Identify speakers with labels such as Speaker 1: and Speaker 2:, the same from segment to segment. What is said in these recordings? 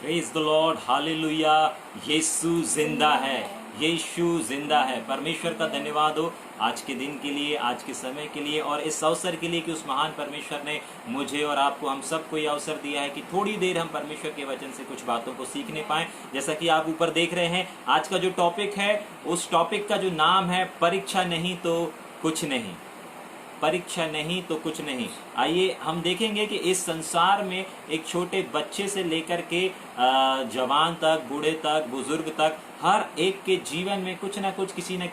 Speaker 1: Praise the lord, hallelujah. Yeshu जिंदा है, यीशु जिंदा है। परमेश्वर का धन्यवाद हो आज के दिन के लिए, आज के समय के लिए और इस अवसर के लिए कि उस महान परमेश्वर ने मुझे और आपको, हम सबको ये अवसर दिया है कि थोड़ी देर हम परमेश्वर के वचन से कुछ बातों को सीखने पाएं। जैसा कि आप ऊपर देख रहे हैं, आज का जो टॉपिक है, उस टॉपिक का जो नाम है, परीक्षा नहीं तो कुछ नहीं। परीक्षा नहीं तो कुछ नहीं। आइए हम देखेंगे कि इस संसार में एक छोटे बच्चे से लेकर के जवान तक, बूढ़े तक, बुजुर्ग तक, हर एक के जीवन में कुछ ना कुछ, किसी न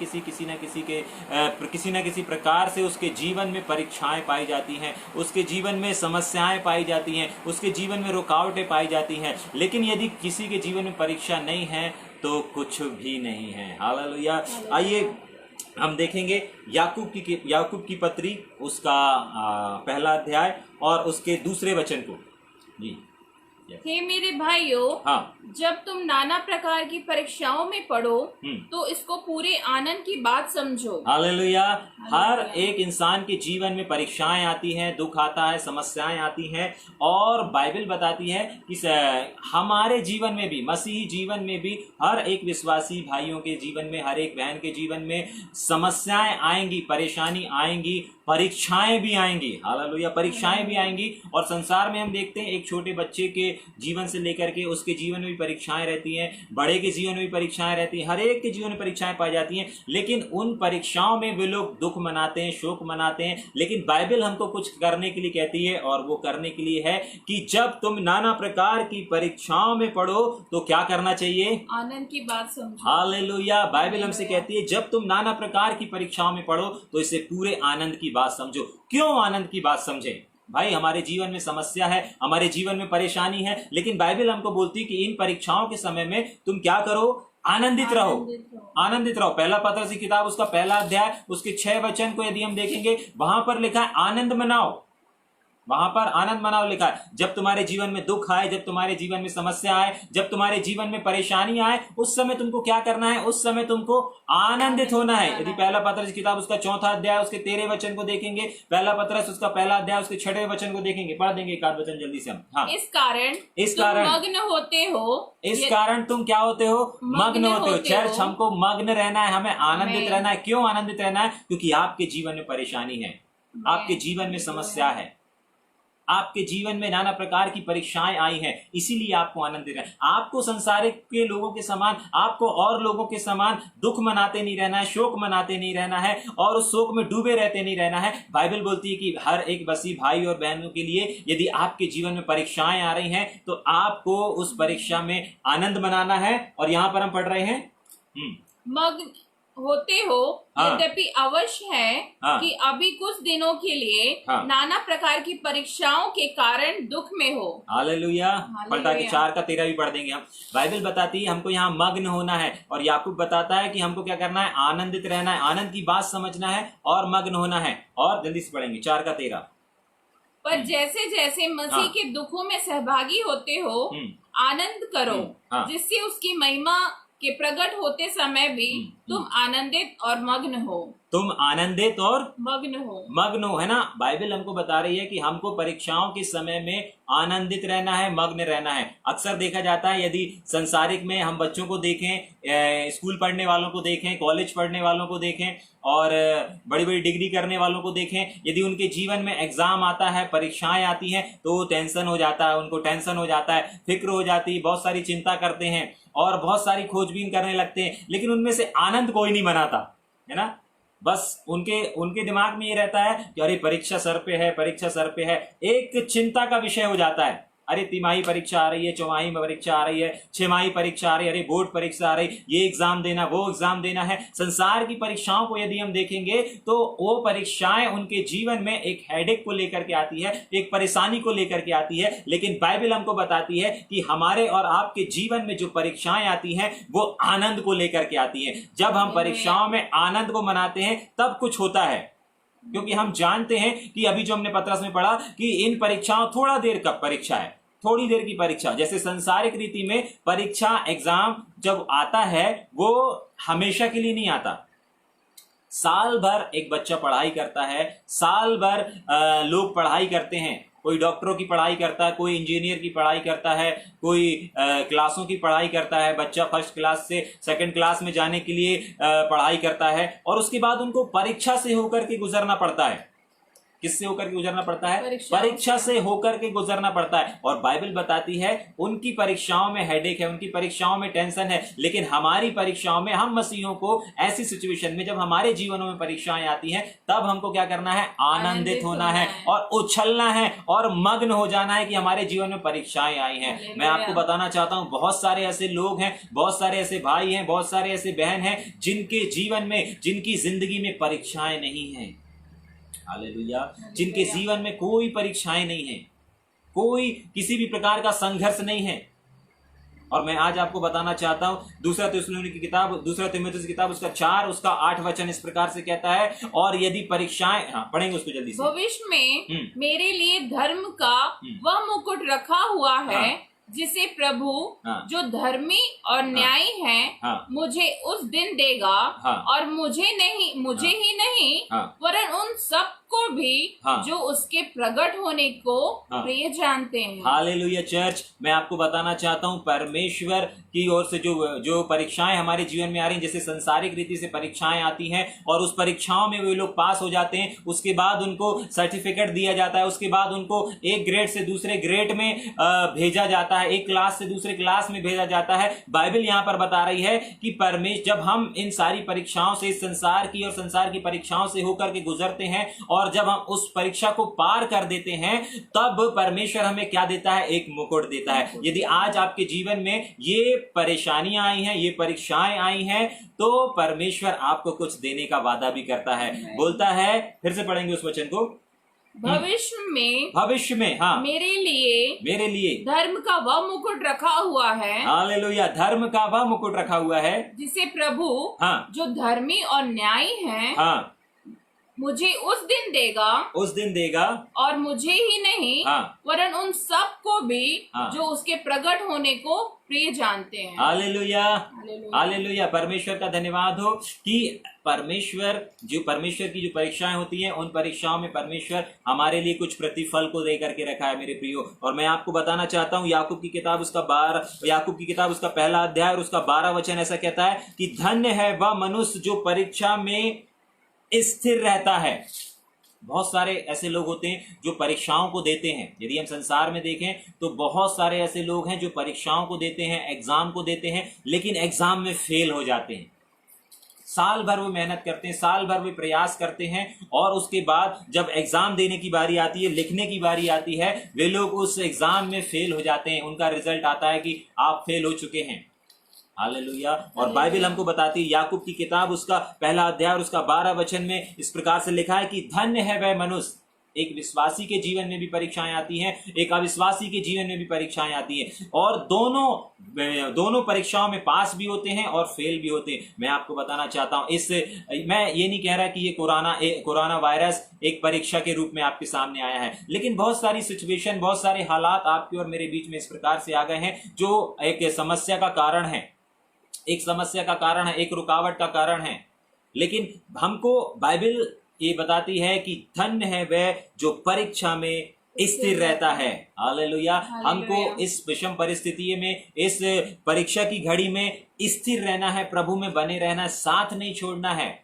Speaker 1: किसी प्रकार से उसके जीवन में परीक्षाएं पाई जाती हैं, उसके जीवन में समस्याएं पाई जाती हैं, उसके जीवन में रुकावटें पाई जाती हैं। लेकिन यदि किसी के जीवन में परीक्षा नहीं है तो कुछ भी नहीं है। हालेलुया। आइए हम देखेंगे याकूब की पत्री, उसका पहला अध्याय और उसके दूसरे वचन को। जी।
Speaker 2: हे मेरे भाइयों,
Speaker 1: हाँ,
Speaker 2: जब तुम नाना प्रकार की परीक्षाओं में पड़ो तो इसको पूरे आनंद की बात समझो।
Speaker 1: हालेलुया। हर एक इंसान के जीवन में परीक्षाएं आती हैं, दुख आता है, समस्याएं आती हैं और बाइबल बताती है कि हमारे जीवन में भी, मसीही जीवन में भी, हर एक विश्वासी भाइयों के जीवन में, हर एक बहन के जीवन में समस्याएं आएंगी, परेशानी आएंगी, परीक्षाएं भी आएंगी। हालेलुया। परीक्षाएं भी आएंगी और संसार में हम देखते हैं एक छोटे बच्चे के जीवन से लेकर के उसके जीवन में भी परीक्षाएं रहती हैं, बड़े के जीवन में भी परीक्षाएं रहती हैं, हर एक के जीवन में परीक्षाएं पाई जाती हैं। लेकिन उन परीक्षाओं में वे लोग दुख मनाते हैं, शोक मनाते हैं। लेकिन बाइबल हमको कुछ करने के लिए कहती है और वो करने के लिए है कि जब तुम नाना प्रकार की परीक्षाओं में पड़ो तो क्या करना चाहिए?
Speaker 2: आनंद की बात समझो।
Speaker 1: हालेलुया। बाइबल हमसे कहती है जब तुम नाना प्रकार की परीक्षाओं में पड़ो तो इसे पूरे आनंद की बात समझो। क्यों आनंद की बात समझे? भाई, हमारे जीवन में समस्या है, हमारे जीवन में परेशानी है, लेकिन बाइबल हमको बोलती है कि इन परीक्षाओं के समय में तुम क्या करो? आनंदित रहो, आनंदित रहो। पहला पत्रस की किताब, उसका पहला अध्याय, उसके 6 वचन को यदि हम देखेंगे, वहां पर लिखा है आनंद मनाओ। वहां पर आनंद मनाओ लिखा है। जब तुम्हारे जीवन में दुख आए, जब तुम्हारे जीवन में समस्या आए, जब तुम्हारे जीवन में परेशानी आए, उस समय तुमको क्या करना है? उस समय तुमको आनंदित होना है। यदि पहला पत्रस की किताब, उसका 4था अध्याय, उसके 13 वचन को देखेंगे, पहला पत्रस उसका पहला अध्याय, उसके 6वें वचन को देखेंगे, पढ़ देंगे एक आध वचन जल्दी से हम। हाँ।
Speaker 2: इस कारण मग्न होते हो।
Speaker 1: इस कारण तुम क्या होते हो? मग्न होते हो। चर्च, हमको मग्न रहना है, हमें आनंदित रहना है। क्यों आनंदित रहना है? क्योंकि आपके जीवन में परेशानी है, आपके जीवन में समस्या है, आपके जीवन में नाना प्रकार की परीक्षाएं आई हैं, इसीलिए आपको आनंदित रहना है। आपको संसार के लोगों के समान, आपको और लोगों के समान दुख मनाते नहीं रहना है, शोक मनाते नहीं रहना है और उस शोक में डूबे रहते नहीं रहना है। बाइबल बोलती है कि हर एक मसीही भाई और बहनों के लिए यदि आपके जीवन में परीक्षाएं आ रही हैं तो आपको उस परीक्षा में आनंद मनाना है। और यहां पर हम पढ़ रहे हैं
Speaker 2: मग्न होते हो।
Speaker 1: हाँ।
Speaker 2: यद्यपि अवश्य है
Speaker 1: हाँ।
Speaker 2: कि अभी कुछ दिनों के लिए नाना प्रकार की परीक्षाओं के कारण दुख में हो।
Speaker 1: हालेलुया। पलटा के 4 का 13 भी पढ़ देंगे हम। बाइबल बताती है हमको यहाँ मग्न होना है और याकूब बताता है कि हमको क्या करना है? आनंदित रहना है, आनंद की बात समझना है और मग्न होना है। और जल्दी से पढ़ेंगे 4 का 13।
Speaker 2: पर जैसे जैसे मसीह के दुखों में सहभागी होते हो, आनंद करो, जिससे उसकी महिमा के प्रकट होते समय भी तुम आनंदित और मग्न हो।
Speaker 1: तुम आनंदित और
Speaker 2: मग्न हो,
Speaker 1: है ना। बाइबल हमको बता रही है कि हमको परीक्षाओं के समय में आनंदित रहना है, मग्न रहना है। अक्सर देखा जाता है, यदि संसारिक में हम बच्चों को देखें, स्कूल पढ़ने वालों को देखें, कॉलेज पढ़ने वालों को देखें और बड़ी बड़ी डिग्री करने वालों को देखें, यदि उनके जीवन में एग्जाम आता है, परीक्षाएं आती हैं तो टेंशन हो जाता है, उनको टेंशन हो जाता है, फिक्र हो जाती है, बहुत सारी चिंता करते हैं और बहुत सारी खोजबीन करने लगते हैं। लेकिन उनमें से आनंद कोई नहीं मनाता, है ना। बस उनके दिमाग में ये रहता है कि अरे परीक्षा सर पे है, परीक्षा सर पे है। एक चिंता का विषय हो जाता है, अरे तिमाही परीक्षा आ रही है, चौमाही परीक्षा आ रही है, छमाही परीक्षा आ रही है, अरे बोर्ड परीक्षा आ रही, ये एग्जाम देना, वो एग्जाम देना है। संसार की परीक्षाओं को यदि हम देखेंगे तो वो परीक्षाएं उनके जीवन में एक हेडेक को लेकर के आती है, एक परेशानी को लेकर के आती है। लेकिन बाइबल हमको बताती है कि हमारे और आपके जीवन में जो परीक्षाएं आती हैं वो आनंद को लेकर के आती है। जब हम परीक्षाओं में आनंद को मनाते हैं तब कुछ होता है, क्योंकि हम जानते हैं कि अभी जो हमने पत्रस में पढ़ा कि इन परीक्षाओं, थोड़ा देर का परीक्षा है, थोड़ी देर की परीक्षा। जैसे संसारिक रीति में परीक्षा, एग्जाम जब आता है वो हमेशा के लिए नहीं आता। साल भर एक बच्चा पढ़ाई करता है, साल भर लोग पढ़ाई करते हैं कोई डॉक्टरों की पढ़ाई करता है, कोई इंजीनियर की पढ़ाई करता है, कोई क्लासों की पढ़ाई करता है। बच्चा फर्स्ट क्लास से सेकंड क्लास में जाने के लिए पढ़ाई करता है और उसके बाद उनको परीक्षा से होकर के गुजरना पड़ता है। किससे होकर के गुजरना पड़ता है? परीक्षा से होकर के गुजरना पड़ता है। और बाइबल बताती है उनकी परीक्षाओं में हेडेक है, उनकी परीक्षाओं में टेंशन है, लेकिन हमारी परीक्षाओं में, हम मसीहों को ऐसी सिचुएशन में जब हमारे जीवनों में परीक्षाएं आती हैं, तब हमको क्या करना है? आनंदित होना है और उछलना है और मग्न हो जाना है कि हमारे जीवन में परीक्षाएं आई हैं। मैं आपको बताना चाहता हूं, बहुत सारे ऐसे लोग हैं, बहुत सारे ऐसे भाई हैं, बहुत सारे ऐसे बहन हैं जिनके जीवन में, जिनकी जिंदगी में परीक्षाएं नहीं है। हालेलुया। जिनके जीवन में कोई परीक्षाएं नहीं है, कोई किसी भी प्रकार का संघर्ष नहीं है। और मैं आज आपको बताना चाहता हूं, दूसरा थिस्सलुनीकी की किताब, दूसरा तीमुथियुस की किताब उसका 4 उसका 8 वचन इस प्रकार से कहता है। और यदि परीक्षाएं, पढ़ेंगे उसको जल्दी से।
Speaker 2: भविष्य में मेरे लिए धर्म का वह मुकुट रखा हुआ है जिसे प्रभु जो धर्मी और न्यायी है मुझे उस दिन देगा। और मुझे ही नहीं वरन उन सब को भी जो उसके प्रकट होने को प्रिय जानते हैं।
Speaker 1: हालेलुया। चर्च, मैं आपको बताना चाहता हूँ, परमेश्वर की ओर से जो परीक्षाएं हमारे जीवन में आ रही हैं, जैसे संसारिक रीति से परीक्षाएं आती हैं और उस परीक्षाओं में वे लोग पास हो जाते हैं, उसके बाद उनको सर्टिफिकेट दिया जाता है, उसके बाद उनको एक ग्रेड से दूसरे ग्रेड में भेजा जाता है, एक क्लास से दूसरे क्लास में भेजा जाता है। बाइबल यहाँ पर बता रही है कि परमेश्वर, जब हम इन सारी परीक्षाओं से, इस संसार की और संसार की परीक्षाओं से होकर के गुजरते हैं और जब हम उस परीक्षा को पार कर देते हैं, तब परमेश्वर हमें क्या देता है? एक मुकुट देता है। यदि आज आपके जीवन में ये परेशानियां आई हैं, ये परीक्षाएं आई हैं, तो परमेश्वर आपको कुछ देने का वादा भी करता है। बोलता है, फिर से पढ़ेंगे उस वचन को, भविष्य में मेरे लिए
Speaker 2: धर्म का वह मुकुट रखा हुआ है।
Speaker 1: हालेलुया। धर्म का वह मुकुट रखा हुआ है
Speaker 2: जिसे प्रभु जो धर्मी और न्यायी है मुझे उस दिन देगा। और मुझे ही नहीं वरन उन सब को भी जो उसके प्रकट होने को प्रिय जानते हैं।
Speaker 1: हालेलुया। हालेलुया। परमेश्वर का धन्यवाद हो कि परमेश्वर की जो परीक्षाएं होती हैं, उन परीक्षाओं में परमेश्वर हमारे लिए कुछ प्रतिफल को दे करके रखा है मेरे प्रियो। और मैं आपको बताना चाहता हूँ, याकूब की किताब उसका पहला अध्याय और उसका 12 वचन ऐसा कहता है कि धन्य है वह मनुष्य जो परीक्षा में स्थिर रहता है। बहुत सारे ऐसे लोग होते हैं जो परीक्षाओं को देते हैं। यदि हम संसार में देखें तो बहुत सारे ऐसे लोग हैं जो परीक्षाओं को देते हैं, एग्जाम को देते हैं, लेकिन एग्जाम में फेल हो जाते हैं। साल भर वो मेहनत करते हैं, साल भर वे प्रयास करते हैं, और उसके बाद जब एग्जाम देने की बारी आती है, लिखने की बारी आती है, वे लोग उस एग्जाम में फेल हो जाते हैं। उनका रिजल्ट आता है कि आप फेल हो चुके हैं। हालेलुया। और बाइबल हमको बताती है, याकूब की किताब उसका पहला अध्याय और उसका 12 वचन में इस प्रकार से लिखा है कि धन्य है वह मनुष्य। एक विश्वासी के जीवन में भी परीक्षाएं आती हैं, एक अविश्वासी के जीवन में भी परीक्षाएं आती हैं, और दोनों परीक्षाओं में पास भी होते हैं और फेल भी होते हैं। मैं आपको बताना चाहता हूं, मैं ये नहीं कह रहा कि ये कोरोना वायरस एक परीक्षा के रूप में आपके सामने आया है, लेकिन बहुत सारी सिचुएशन, बहुत सारे हालात आपके और मेरे बीच में इस प्रकार से आ गए हैं जो एक समस्या का कारण है, एक रुकावट का कारण है। लेकिन हमको बाइबल ये बताती है कि धन्य है वह जो परीक्षा में स्थिर रहता है। हालेलुया। हमको इस विषम परिस्थिति में, इस परीक्षा की घड़ी में स्थिर रहना है, प्रभु में बने रहना, साथ नहीं छोड़ना है,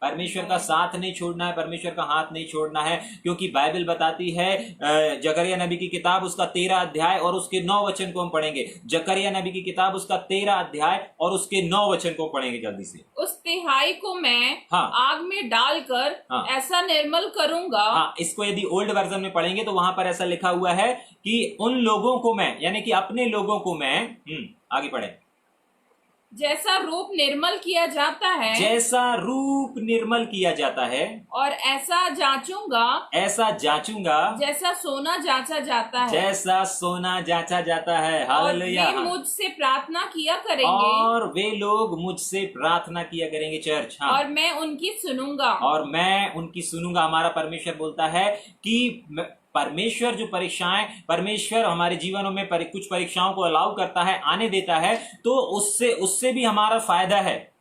Speaker 1: परमेश्वर का साथ नहीं छोड़ना है, परमेश्वर का हाथ नहीं छोड़ना है। क्योंकि बाइबल बताती है, जकरिया नबी की किताब उसका 13 अध्याय और उसके 9 वचन को हम पढ़ेंगे। जकरिया नबी की किताब उसका 13 अध्याय और उसके 9 वचन को पढ़ेंगे जल्दी से।
Speaker 2: उस तिहाई को मैं आग में डालकर ऐसा निर्मल करूंगा।
Speaker 1: इसको यदि ओल्ड वर्जन में पढ़ेंगे तो वहां पर ऐसा लिखा हुआ है कि उन लोगों को मैं, यानी कि अपने लोगों को मैं, आगे पढ़े,
Speaker 2: जैसा रूप निर्मल किया जाता है और ऐसा जांचूंगा जैसा सोना जांचा जाता है। हालेलुया। वे मुझसे प्रार्थना किया करेंगे चर्च। और मैं उनकी सुनूंगा। हमारा परमेश्वर बोलता है कि परमेश्वर जो परमेश्वर हमारे जीवनों में कुछ परीक्षाओं को अलाउ करता है, आने देता है, तो उससे भी हमारा फायदा है।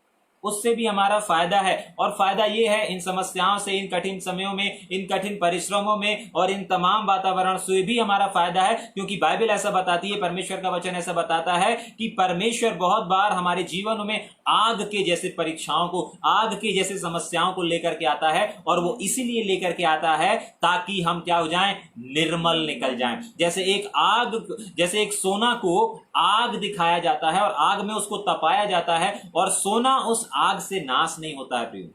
Speaker 1: उससे भी हमारा फायदा है। और फायदा ये है इन समस्याओं से, इन कठिन समयों में, इन कठिन परिश्रमों में और इन तमाम वातावरण से भी हमारा फायदा है, क्योंकि बाइबल ऐसा बताती है, परमेश्वर का वचन ऐसा बताता है कि परमेश्वर बहुत बार हमारे जीवन में आग के जैसे परीक्षाओं को, आग के जैसे समस्याओं को लेकर के आता है। और वो इसीलिए लेकर के आता है ताकि हम क्या हो जाएं, निर्मल निकल जाएं। जैसे एक सोना को आग दिखाया जाता है और आग में उसको तपाया जाता है और सोना उस आग से नाश नहीं होता है। प्रियो,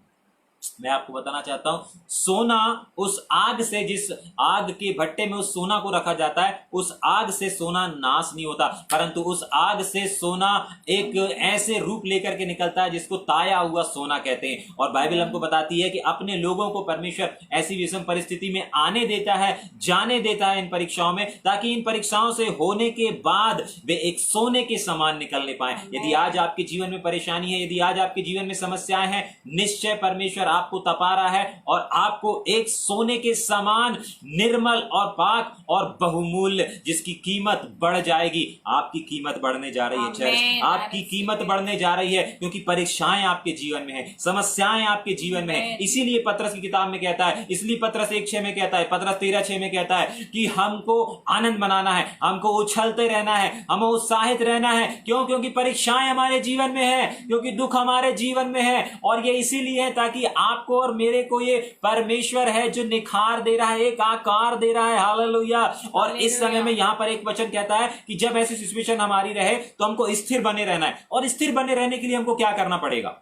Speaker 1: मैं आपको बताना चाहता हूं, सोना उस आग से, जिस आग के भट्टे में उस सोना को रखा जाता है, उस आग से सोना नाश नहीं होता, परंतु उस आग से सोना एक ऐसे रूप लेकर के निकलता है जिसको ताया हुआ सोना कहते हैं। और बाइबल हमको बताती है कि अपने लोगों को परमेश्वर ऐसी विषम परिस्थिति में आने देता है, जाने देता है इन परीक्षाओं में, ताकि इन परीक्षाओं से होने के बाद वे एक सोने के समान निकलने पाए। यदि आज आपके जीवन में परेशानी है, यदि आज आपके जीवन में समस्याएं हैं, निश्चय परमेश्वर आपको तपा रहा है और आपको एक सोने के समान निर्मल और पाक और बहुमूल्य, जिसकी कीमत बढ़ जाएगी। आपकी कीमत बढ़ने जा रही है चर्च, आपकी कीमत बढ़ने जा रही है, क्योंकि परीक्षाएं आपके जीवन में है, समस्याएं आपके जीवन में है। इसीलिए पतरस की किताब में कहता है, इसलिए पतरस 1:6 में कहता है, पतरस 13:6 में कहता है कि हमको आनंद मनाना है, हमको उछलते रहना है, हमें उत्साहित रहना है। क्यों? क्योंकि परीक्षाएं हमारे जीवन में है, क्योंकि दुख हमारे जीवन में है। और ये इसीलिए है ताकि आपको और मेरे को ये परमेश्वर है जो निखार दे रहा है, एक आकार दे रहा है। हालेलुया। और इस समय में यहां पर एक वचन कहता है कि जब ऐसी सिचुएशन हमारी रहे तो हमको स्थिर बने रहना है। और स्थिर बने रहने के लिए हमको क्या करना पड़ेगा?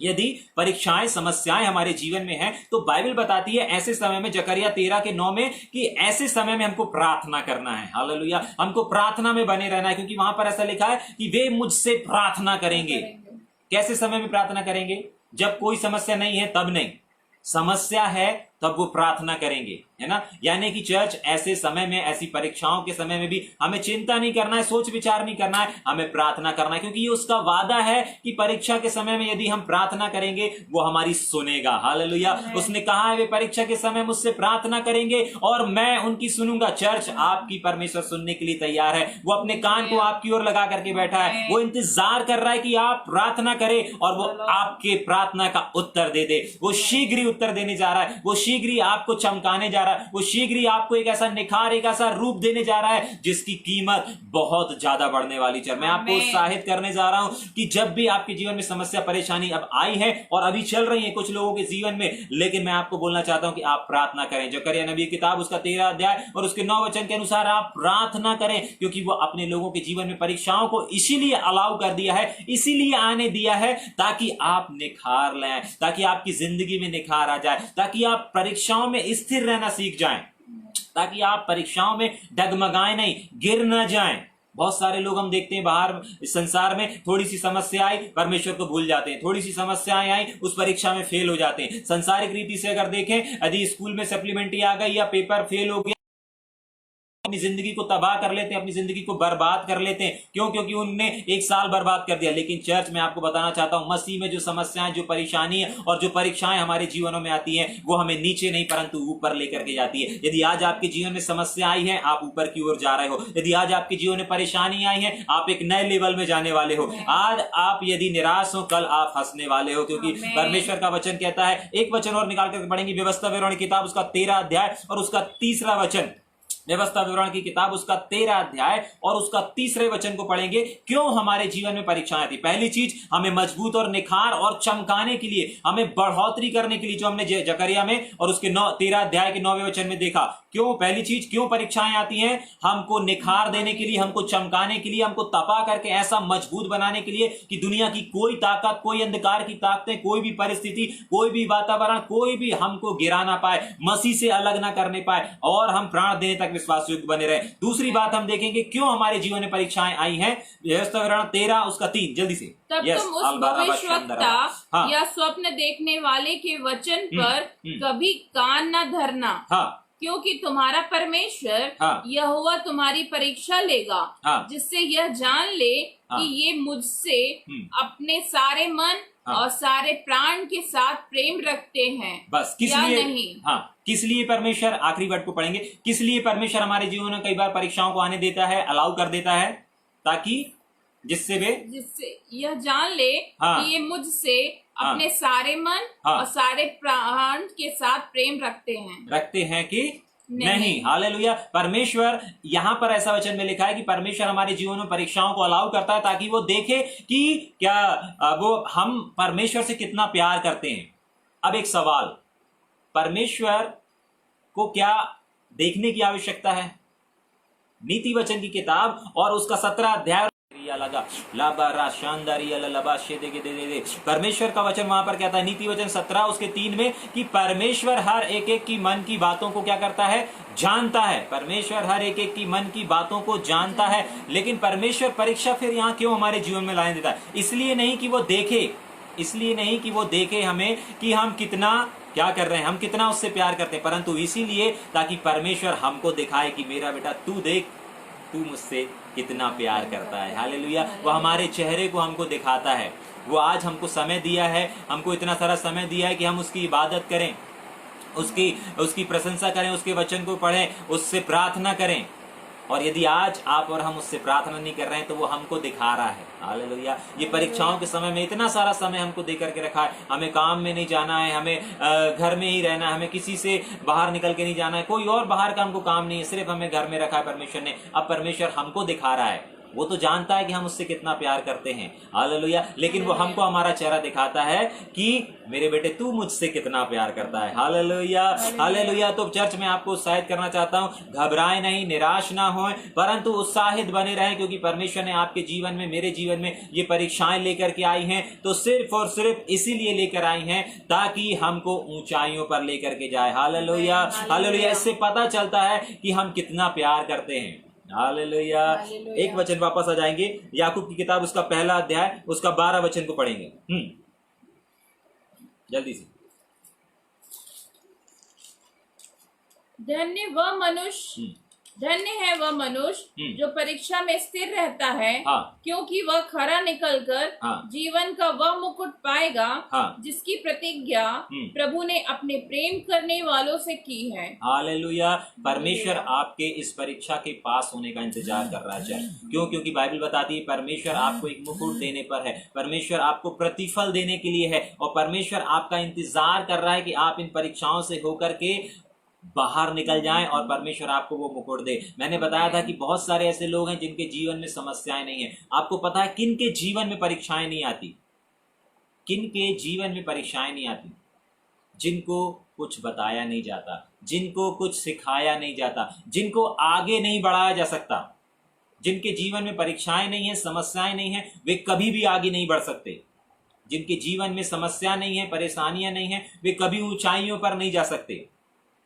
Speaker 1: यदि परीक्षाएं, समस्याएं हमारे जीवन में हैं, तो बाइबल बताती है ऐसे समय में, जकरिया 13:9 में, कि ऐसे समय में हमको प्रार्थना करना है। हालेलुया। हमको प्रार्थना में बने रहना है, क्योंकि वहां पर ऐसा लिखा है कि वे मुझसे प्रार्थना करेंगे। कैसे समय में प्रार्थना करेंगे? जब कोई समस्या नहीं है तब नहीं, समस्या है तब वो प्रार्थना करेंगे, है ना। यानी कि चर्च, ऐसे समय में, ऐसी परीक्षाओं के समय में भी हमें चिंता नहीं करना है, सोच विचार नहीं करना है, हमें प्रार्थना करना है, क्योंकि ये उसका वादा है कि परीक्षा के समय में यदि हम प्रार्थना करेंगे वो हमारी सुनेगा। हालेलुया। उसने कहा है वे परीक्षा के समय मुझसे प्रार्थना करेंगे और मैं उनकी सुनूंगा। चर्च, आपकी परमेश्वर सुनने के लिए तैयार है। वो अपने कान को आपकी ओर लगा करके बैठा है, वो इंतजार कर रहा है कि आप प्रार्थना करें और वो आपके प्रार्थना का उत्तर दे दे। वो शीघ्र ही उत्तर देने जा रहा है, वो शीघ्र ही आपको चमकाने जा रहा है, वो शीघ्र ही आपको एक ऐसा निखार, एक ऐसा रूप देने जा रहा है जिसकी कीमत बहुत ज्यादा बढ़ने वाली है। मैं आपको उत्साहित करने जा रहा हूं कि जब भी आपके जीवन में समस्या, परेशानी अब आई है और अभी चल रही है कुछ लोगों के जीवन में, लेकिन मैं आपको बोलना चाहता हूं कि आप प्रार्थना करें। जकरिया नबी की किताब उसका 13 अध्याय और उसके 9 वचन के अनुसार आप प्रार्थना करें, क्योंकि वो अपने लोगों के जीवन में परीक्षाओं को इसीलिए अलाउ कर दिया है, इसीलिए आने दिया है, ताकि आप निखार लें, ताकि आपकी जिंदगी में निखार आ जाए, ताकि आप परीक्षाओं में स्थिर रहना सीख जाएं, ताकि आप परीक्षाओं में डगमगाएं नहीं, गिर न जाएं। बहुत सारे लोग हम देखते हैं बाहर इस संसार में, थोड़ी सी समस्या आई, परमेश्वर को भूल जाते हैं, थोड़ी सी समस्याएं आई, उस परीक्षा में फेल हो जाते हैं। संसारिक रीति से अगर देखें, यदि स्कूल में सप्लीमेंट्री आ गई या पेपर फेल हो गया, अपनी जिंदगी को तबाह कर लेते हैं, अपनी जिंदगी को बर्बाद कर लेते हैं। क्यों? क्योंकि उनने एक साल बर्बाद कर दिया। लेकिन चर्च, मैं आपको बताना चाहता हूं, मसीह में जो समस्याएं, जो परेशानी है और जो परीक्षाएं हमारे जीवनों में आती हैं, वो हमें नीचे नहीं परंतु ऊपर लेकर के जाती है। यदि आज आपके जीवन में समस्या आई है, आप ऊपर की ओर जा रहे हो। यदि आज आपके जीवन में परेशानी आई है, आप एक नए लेवल में जाने वाले हो। आज आप यदि निराश हो, कल आप हंसने वाले हो, क्योंकि परमेश्वर का वचन कहता है, एक वचन और निकाल कर पढ़ेंगे, व्यवस्था विवरण की किताब उसका 13 अध्याय और उसका 3 वचन। व्यवस्था विवरण की किताब उसका 13 अध्याय और उसका 3 वचन को पढ़ेंगे। क्यों हमारे जीवन में परीक्षाएं आती? पहली चीज, हमें मजबूत और निखार और चमकाने के लिए, हमें बढ़ोतरी करने के लिए, जो हमने जकरिया में और उसके 13 अध्याय के 9वें वचन में देखा। क्यों? पहली चीज, क्यों परीक्षाएं आती हैं? हमको निखार देने के लिए, हमको चमकाने के लिए, हमको तपा करके ऐसा मजबूत बनाने के लिए कि दुनिया की कोई ताकत, कोई अंधकार की ताकतें, कोई भी परिस्थिति, कोई भी वातावरण, कोई भी हमको गिरा ना पाए, मसीह से अलग ना करने पाए और हम प्राण देने तक विश्वास योग्य बने रहे। दूसरी बात हम देखेंगे, क्यों हमारे जीवन में परीक्षाएं आई हैं। व्यवस्था विवरण 13 उसका 3, जल्दी से।
Speaker 2: तब तुम उस भविष्यवक्ता या स्वप्न देखने वाले के वचन पर कभी कान न धरना, क्योंकि तुम्हारा परमेश्वर यहोवा तुम्हारी परीक्षा लेगा, जिससे यह जान ले कि ये मुझसे अपने सारे मन और सारे प्राण के साथ प्रेम रखते हैं।
Speaker 1: बस किस लिए नहीं? किस लिए परमेश्वर, आखिरी वर्ड को पढ़ेंगे, किस लिए परमेश्वर हमारे जीवन में कई बार परीक्षाओं को आने देता है, अलाउ कर देता है? ताकि
Speaker 2: जिससे यह जान ले
Speaker 1: हाँ,
Speaker 2: कि ये मुझसे
Speaker 1: हाँ,
Speaker 2: अपने सारे मन
Speaker 1: हाँ,
Speaker 2: और सारे प्राण के साथ प्रेम
Speaker 1: रखते हैं कि नहीं। हालेलुया। परमेश्वर यहाँ पर ऐसा वचन में लिखा है कि परमेश्वर हमारे जीवन में परीक्षाओं को अलाउ करता है ताकि वो देखे कि क्या वो हम परमेश्वर से कितना प्यार करते हैं। अब एक सवाल, परमेश्वर को क्या देखने की आवश्यकता है? नीति वचन की किताब और उसका 17 अध्याय लगा परमेश्वर का वचन वहां पर कहता है, नीति वचन 17 उसके 3 में, कि परमेश्वर हर एक एक की मन की बातों को क्या करता है? जानता है। परमेश्वर हर एक एक की मन की बातों को जानता है। लेकिन परमेश्वर परीक्षा फिर यहाँ क्यों हमारे जीवन में लाने देता है? इसलिए नहीं कि वो देखे हमें कि हम कितना क्या कर रहे हैं, हम कितना उससे प्यार करते हैं, परंतु इसीलिए ताकि परमेश्वर हमको दिखाए कि मेरा बेटा तू देख, तू मुझसे कितना प्यार करता है। हालेलुया। वो हमारे चेहरे को हमको दिखाता है। वो आज हमको समय दिया है, हमको इतना सारा समय दिया है कि हम उसकी इबादत करें, उसकी प्रशंसा करें, उसके वचन को पढ़ें, उससे प्रार्थना करें। और यदि आज आप और हम उससे प्रार्थना नहीं कर रहे हैं तो वो हमको दिखा रहा है। हालेलुया। ये परीक्षाओं के समय में इतना सारा समय हमको दे करके रखा है। हमें काम में नहीं जाना है, हमें घर में ही रहना है, हमें किसी से बाहर निकल के नहीं जाना है, कोई और बाहर का हमको काम नहीं है, सिर्फ हमें घर में रखा है परमेश्वर ने। अब परमेश्वर हमको दिखा रहा है। वो तो जानता है कि हम उससे कितना प्यार करते हैं। हालेलुया। लेकिन वो हमको हमारा चेहरा दिखाता है कि मेरे बेटे तू मुझसे कितना प्यार करता है। हालेलुया। हालेलुया। तो चर्च में आपको उत्साहित करना चाहता हूँ, घबराए नहीं, निराश ना हों, परंतु उत्साहित बने रहें, क्योंकि परमेश्वर ने आपके जीवन में, मेरे जीवन में ये परीक्षाएं लेकर के आई हैं, तो सिर्फ और सिर्फ इसीलिए लेकर आई हैं ताकि हमको ऊंचाइयों पर लेकर के जाए। हालेलुया। हालेलुया। इससे पता चलता है कि हम कितना प्यार करते हैं। हालेलुया। एक वचन वापस आ जाएंगे, याकूब की किताब उसका 1 अध्याय उसका 12 वचन को पढ़ेंगे। जल्दी से।
Speaker 2: धन्य है वह मनुष्य जो परीक्षा में स्थिर रहता है,
Speaker 1: हाँ,
Speaker 2: क्योंकि वह खरा निकलकर जीवन का वह मुकुट पाएगा, जिसकी प्रतिज्ञा प्रभु ने अपने प्रेम करने वालों से की है।
Speaker 1: हालेलुया। परमेश्वर आपके इस परीक्षा के पास होने का इंतजार कर रहा है। क्यों? क्योंकि बाइबल बताती है परमेश्वर आपको एक मुकुट देने पर है, परमेश्वर आपको प्रतिफल देने के लिए है, और परमेश्वर आपका इंतजार कर रहा है कि आप इन परीक्षाओं से होकर के बाहर निकल जाएं और परमेश्वर आपको वो मुकुट दे। मैंने बताया था कि बहुत सारे ऐसे लोग हैं जिनके जीवन में समस्याएं नहीं है। आपको पता है किन के जीवन में परीक्षाएं नहीं आती? किन के जीवन में परीक्षाएं नहीं आती? जिनको कुछ बताया नहीं जाता, जिनको कुछ सिखाया नहीं जाता, जिनको आगे नहीं बढ़ाया जा सकता। जिनके जीवन में परीक्षाएं नहीं है, समस्याएं नहीं है, वे कभी भी आगे नहीं बढ़ सकते। जिनके जीवन में समस्या नहीं है, परेशानियां नहीं है, वे कभी ऊंचाइयों पर नहीं जा सकते।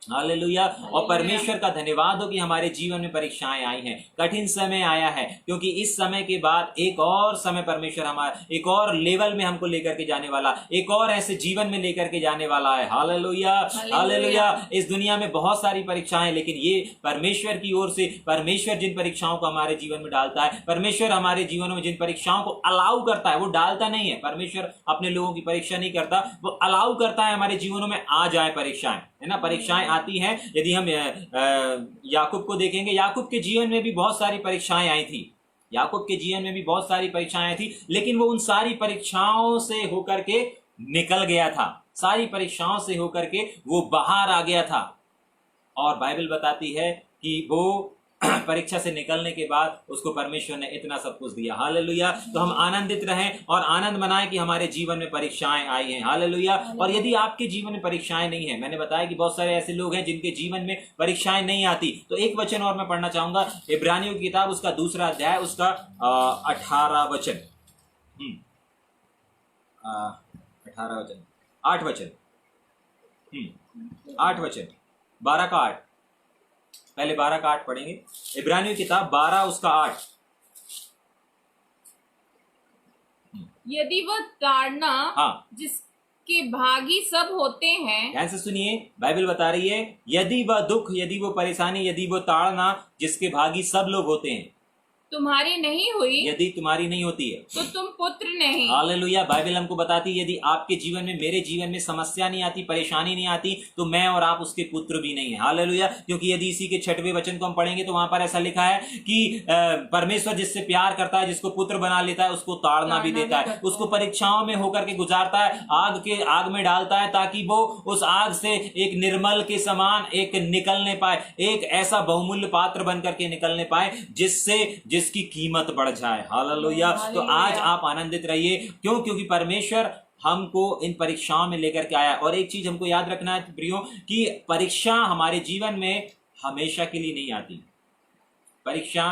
Speaker 1: हालेलुया। और परमेश्वर का धन्यवाद हो कि हमारे जीवन में परीक्षाएं आई हैं, कठिन समय आया है, क्योंकि इस समय के बाद एक और समय परमेश्वर हमारा एक और लेवल में हमको लेकर के जाने वाला, एक और ऐसे जीवन में लेकर के जाने वाला है। हालेलुया। हालेलुया। इस दुनिया में बहुत सारी परीक्षाएं, लेकिन ये परमेश्वर की ओर से, परमेश्वर जिन परीक्षाओं को हमारे जीवन में डालता है, परमेश्वर हमारे जीवन में जिन परीक्षाओं को अलाउ करता है, वो डालता नहीं है। परमेश्वर अपने लोगों की परीक्षा नहीं करता, वो अलाउ करता है हमारे जीवनों में आ जाए परीक्षाएं, है ना। परीक्षाएं आती हैं। यदि हम याकूब को देखेंगे, याकूब के जीवन में भी बहुत सारी परीक्षाएं आई थी। याकूब के जीवन में भी बहुत सारी परीक्षाएं आई थी, लेकिन वो उन सारी परीक्षाओं से होकर के निकल गया था। सारी परीक्षाओं से होकर के वो बाहर आ गया था। और बाइबल बताती है कि वो परीक्षा से निकलने के बाद उसको परमेश्वर ने इतना सब कुछ दिया। हालेलुया। तो हम आनंदित रहें और आनंद मनाएं कि हमारे जीवन में परीक्षाएं आई हैं। हालेलुया। और यदि आपके जीवन में परीक्षाएं नहीं है, मैंने बताया कि बहुत सारे ऐसे लोग हैं जिनके जीवन में परीक्षाएं नहीं आती, तो एक वचन और मैं पढ़ना चाहूंगा, इब्रानियों की किताब उसका 2 अध्याय उसका 18 वचन, 18 वचन, 8 वचन, 8 वचन, 12 का 8, पहले 12 का 8 पढ़ेंगे। इब्रानियों की किताब 12 उसका 8।
Speaker 2: यदि वह ताड़ना जिसके भागी सब होते हैं,
Speaker 1: ध्यान से सुनिए, बाइबल बता रही है यदि वह दुख, यदि वो परेशानी, यदि वो ताड़ना जिसके भागी सब लोग होते हैं,
Speaker 2: तुम्हारी नहीं हुई,
Speaker 1: यदि तुम्हारी नहीं होती है
Speaker 2: तो तुम पुत्र नहीं।
Speaker 1: हालेलुया। बाइबल हमको बताती है यदि आपके जीवन में, मेरे जीवन में समस्या नहीं आती, परेशानी नहीं आती, तो मैं और आप उसके पुत्र भी नहीं है। हालेलुया। क्योंकि यदि इसी के 6वें वचन को हम पढ़ेंगे तो वहां पर ऐसा लिखा है कि परमेश्वर जिससे प्यार करता है, जिसको पुत्र बना लेता है, उसको ताड़ना भी देता है, उसको परीक्षाओं में होकर के गुजारता है, आग में डालता है, ताकि वो उस आग से एक निर्मल के समान एक निकलने पाए, एक ऐसा बहुमूल्य पात्र बन करके निकलने पाए जिसकी कीमत बढ़ जाए। हालेलुया। तो आज आप आनंदित रहिए। क्यों? क्योंकि परमेश्वर हमको इन परीक्षाओं में लेकर के आया। और एक चीज हमको याद रखना है प्रियो, कि परीक्षा हमारे जीवन में हमेशा के लिए नहीं आती। परीक्षा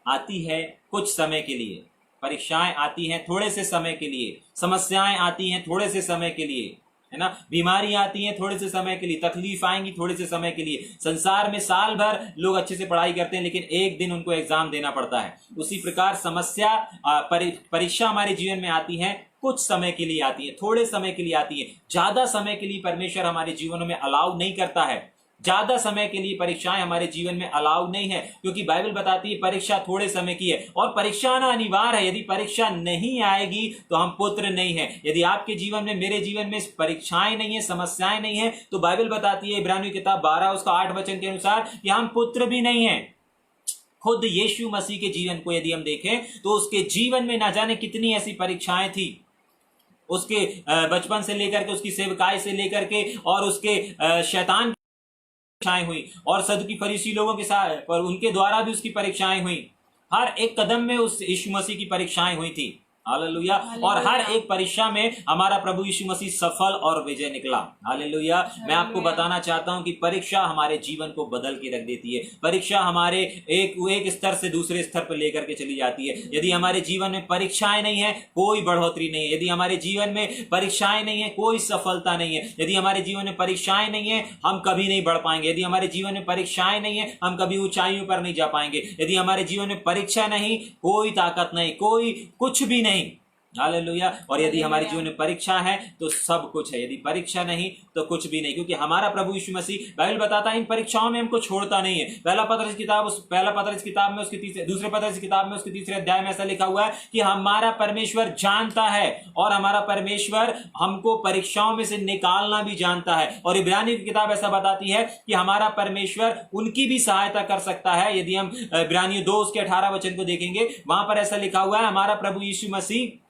Speaker 1: आती है कुछ समय के लिए, परीक्षाएं आती हैं थोड़े से समय के लिए, समस्याएं आती हैं थोड़े से समय के लिए, है ना, बीमारी आती है थोड़े से समय के लिए, तकलीफ आएंगी थोड़े से समय के लिए। संसार में साल भर लोग अच्छे से पढ़ाई करते हैं, लेकिन एक दिन उनको एग्जाम देना पड़ता है। उसी प्रकार समस्या, परीक्षा हमारे जीवन में आती है, कुछ समय के लिए आती है, थोड़े समय के लिए आती है। ज्यादा समय के लिए परमेश्वर हमारे जीवनों में अलाउ नहीं करता है। ज्यादा समय के लिए परीक्षाएं हमारे जीवन में अलाउ नहीं है, क्योंकि बाइबल बताती है परीक्षा थोड़े समय की है और परीक्षा आना अनिवार्य है। यदि परीक्षा नहीं आएगी तो हम पुत्र नहीं है। यदि आपके जीवन में, मेरे जीवन में परीक्षाएं नहीं है, समस्याएं नहीं है, तो बाइबल बताती है इब्रानियों किताब 12 उसका 8 वचन के अनुसार कि हम पुत्र भी नहीं है। खुद यीशु मसीह के जीवन को यदि हम देखें तो उसके जीवन में ना जाने कितनी ऐसी परीक्षाएं थी। उसके बचपन से लेकर के, उसकी सेवकाई से लेकर के, और उसके शैतान परीक्षाएं हुई, और सदुकी फरीसी लोगों के साथ पर उनके द्वारा भी उसकी परीक्षाएं हुई। हर एक कदम में उस यीशु मसीह की परीक्षाएं हुई थी। हालेलुया। और हर एक परीक्षा में हमारा प्रभु यीशु मसीह सफल और विजय निकला। हालेलुया। मैं आपको बताना चाहता हूं कि परीक्षा हमारे जीवन को बदल के रख देती है। परीक्षा हमारे एक स्तर से दूसरे स्तर पर लेकर के चली जाती है। यदि हमारे जीवन में परीक्षाएं नहीं है, कोई बढ़ोतरी नहीं है। यदि हमारे जीवन में परीक्षाएं नहीं है, कोई सफलता नहीं है। यदि हमारे जीवन में परीक्षाएं नहीं है, हम कभी नहीं बढ़ पाएंगे। यदि हमारे जीवन में परीक्षाएं नहीं है, हम कभी ऊंचाइयों पर नहीं जा पाएंगे। यदि हमारे जीवन में परीक्षा नहीं, कोई ताकत नहीं, कोई कुछ भी नहीं। हालेलुया। और यदि हमारे जीवन में परीक्षा है तो सब कुछ है, यदि परीक्षा नहीं तो कुछ भी नहीं, क्योंकि हमारा प्रभु यीशु मसीह, बाइबल बताता है, इन परीक्षाओं में हमको छोड़ता नहीं है। पहला पत्रस किताब में उसके दूसरे पत्रस किताब में उसके तीसरे अध्याय में ऐसा लिखा हुआ है कि हमारा परमेश्वर जानता है और हमारा परमेश्वर हमको परीक्षाओं में से निकालना भी जानता है। और इब्रानियों की किताब ऐसा बताती है कि हमारा परमेश्वर उनकी भी सहायता कर सकता है। यदि हम इब्रानियों 2 उसके 18 वचन को देखेंगे, वहां पर ऐसा लिखा हुआ है, हमारा प्रभु यीशु मसीह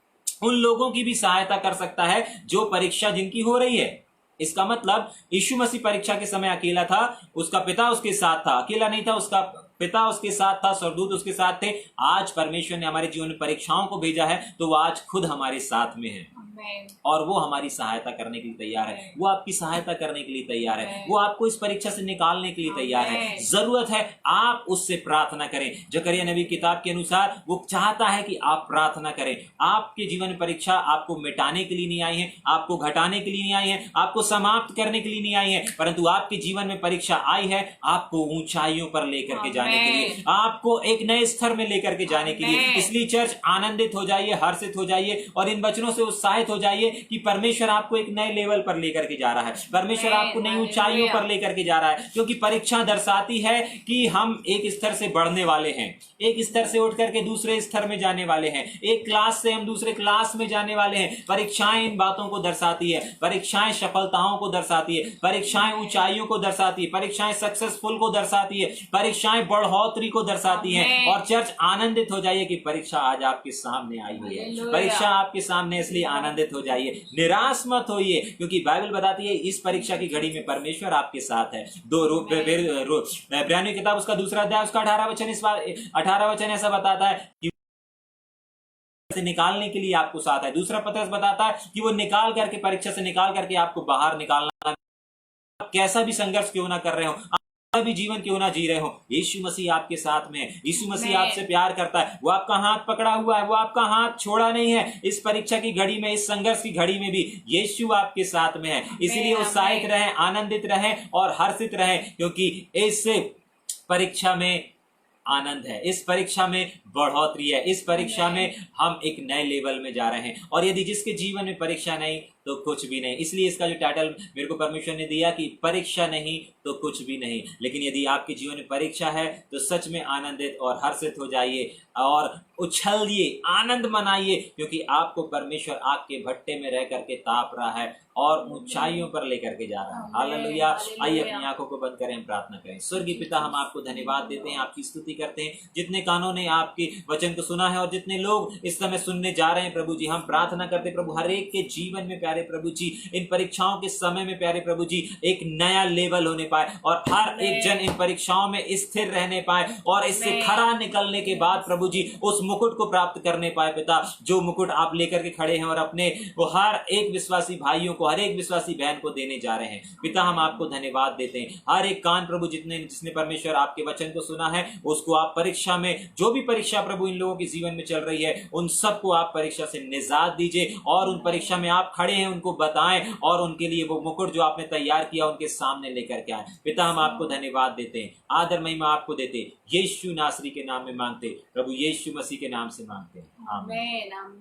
Speaker 1: उन लोगों की भी सहायता कर सकता है जो परीक्षा जिनकी हो रही है। इसका मतलब यीशु मसीह परीक्षा के समय अकेला था, उसका पिता उसके साथ था। अकेला नहीं था, उसका पिता उसके साथ था, स्वर्गदूत उसके साथ थे। आज परमेश्वर ने हमारे जीवन में परीक्षाओं को भेजा है, तो वो आज खुद हमारे साथ में है और वो हमारी सहायता करने के लिए तैयार है। वो आपकी सहायता करने के लिए तैयार है। वो आपको इस परीक्षा से निकालने के लिए तैयार है। जरूरत है आप उससे प्रार्थना करें। जकरिया नबी किताब के अनुसार वो चाहता है कि आप प्रार्थना करें। आपके जीवन में परीक्षा आपको मिटाने के लिए नहीं आई है, आपको घटाने के लिए नहीं आई है, आपको समाप्त करने के लिए नहीं आई है, परंतु आपके जीवन में परीक्षा आई है आपको ऊंचाइयों पर लेकर के जाने के लिए, आपको एक नए स्तर में लेकर के जाने के लिए। इसलिए चर्च आनंदित हो जाइए, हर्षित हो जाइए और इन वचनों से उत्साहित हो जाइए कि परमेश्वर आपको एक नए लेवल पर लेकर के जा रहा है। परमेश्वर आपको नई ऊंचाइयों पर लेकर के जा रहा है, क्योंकि परीक्षा दर्शाती है कि हम एक स्तर से बढ़ने वाले हैं, एक स्तर से उठ करके दूसरे स्तर में जाने वाले हैं, एक क्लास से हम दूसरे क्लास में जाने वाले हैं। परीक्षाएं इन बातों को दर्शाती है। परीक्षाएं सफलताओं को दर्शाती है, परीक्षाएं ऊंचाइयों को दर्शाती है, परीक्षाएं सक्सेसफुल को दर्शाती है, परीक्षाएं बढ़ोतरी को दर्शाती है। और चर्च आनंदित हो जाइए कि परीक्षा आज आपके सामने आई हुई है। परीक्षा आपके सामने, इसलिए आनंदित हो जाइए, निराश मत होइए, क्योंकि बाइबल बताती है इस परीक्षा की घड़ी में परमेश्वर आपके साथ है। इब्रानियों किताब उसका दूसरा अध्याय उसका 18 वचन ऐसा बताता है कि से निकालने के लिए आपको साथ है। दूसरा पत्रस बताता है कि वो निकाल करके, परीक्षा से निकाल करके आपको बाहर निकालना। आप कैसा भी संघर्ष क्यों ना कर रहे हो, भी जीवन क्यों ना जी रहे हो, यीशु मसीह आपके साथ में है। यीशु मसीह आपसे प्यार करता है, वो आपका हाथ पकड़ा हुआ है, वो आपका हाथ छोड़ा नहीं है। इस परीक्षा की घड़ी में, इस संघर्ष की घड़ी में भी यीशु आपके साथ में है। इसलिए उत्साहित रहें, आनंदित रहें और हर्षित रहें, क्योंकि इस परीक्षा में आनंद है, इस परीक्षा में बढ़ोतरी है, इस परीक्षा में हम एक नए लेवल में जा रहे हैं। और यदि जिसके जीवन में परीक्षा नहीं, तो कुछ भी नहीं। इसलिए इसका जो टाइटल मेरे को परमेश्वर ने दिया कि परीक्षा नहीं तो कुछ भी नहीं। लेकिन यदि आपके जीवन में परीक्षा है तो सच में आनंदित और हर्षित हो जाइए और उछलिए, आनंद मनाइए, क्योंकि आपको परमेश्वर आग के भट्टे में रह करके ताप रहा है और ऊंचाइयों पर लेकर के जा रहा है। हालेलुया। आइए अपनी आंखों को बंद करें, प्रार्थना करें। स्वर्गीय पिता, हम आपको धन्यवाद देते हैं, आपकी स्तुति करते हैं। जितने कानों ने आपके वचन को सुना है और जितने लोग इस समय सुनने जा रहे हैं प्रभु जी, हम प्रार्थना करते प्रभु हर एक के जीवन में प्यारे प्रभु जी, इन परीक्षाओं के समय में प्यारे प्रभु जी एक नया लेवल होने पाए और हर एक जन इन परीक्षाओं में स्थिर रहने पाए और इससे खरा निकलने के बाद प्रभु जी उस मुकुट को प्राप्त करने पाए पिता, जो मुकुट आप लेकर के खड़े हैं और अपने वो हर एक विश्वासी भाइयों को, हर एक विश्वासी बहन को देने जा रहे हैं। पिता, हम आपको धन्यवाद देते हैं। हर एक कान प्रभु जिसने परमेश्वर आपके वचन को सुना है, उसको आप परीक्षा में, जो भी परीक्षा प्रभु इन लोगों के जीवन में चल रही है, उन सबको आप परीक्षा से निजात दीजिए और उन परीक्षा में आप खड़े हैं उनको बताएं और उनके लिए वो मुकुट जो आपने तैयार किया उनके सामने लेकर के आए। पिता, हम आपको धन्यवाद देते हैं, आदर महिमा आपको देते, यीशु नासरी के नाम में मांगते, प्रभु यीशु मसीह के नाम से मांगते हैं, आमीन।